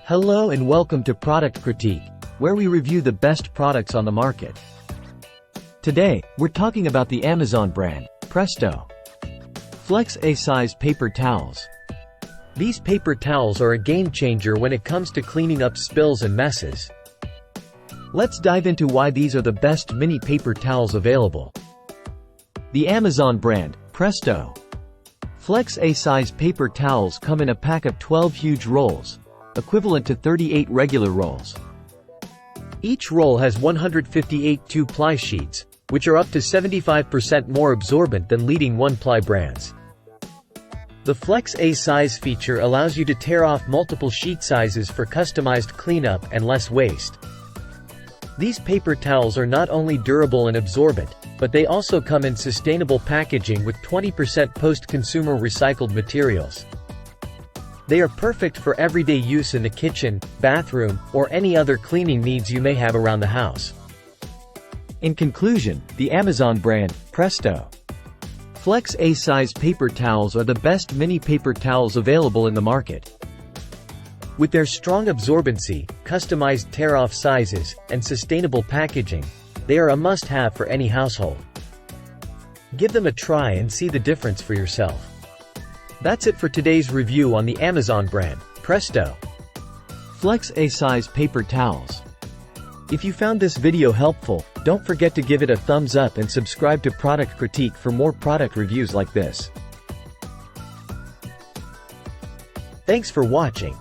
Hello and welcome to Product Critique, where we review the best products on the market. Today, we're talking about the Amazon brand, Presto. Flex A-size paper towels. These paper towels are a game changer when it comes to cleaning up spills and messes. Let's dive into why these are the best mini paper towels available. The Amazon brand, Presto. Flex A-size paper towels come in a pack of 12 huge rolls, equivalent to 38 regular rolls. Each roll has 158 two-ply sheets, which are up to 75% more absorbent than leading one-ply brands. The Flex A-size feature allows you to tear off multiple sheet sizes for customized cleanup and less waste. These paper towels are not only durable and absorbent, but they also come in sustainable packaging with 20% post-consumer recycled materials. They are perfect for everyday use in the kitchen, bathroom, or any other cleaning needs you may have around the house. In conclusion, the Amazon brand, Presto. Flex A-size paper towels are the best mini paper towels available in the market. With their strong absorbency, customized tear-off sizes, and sustainable packaging, they are a must-have for any household. Give them a try and see the difference for yourself. That's it for today's review on the Amazon brand, Presto. Flex A-size paper towels. If you found this video helpful, don't forget to give it a thumbs up and subscribe to Product Critique for more product reviews like this. Thanks for watching.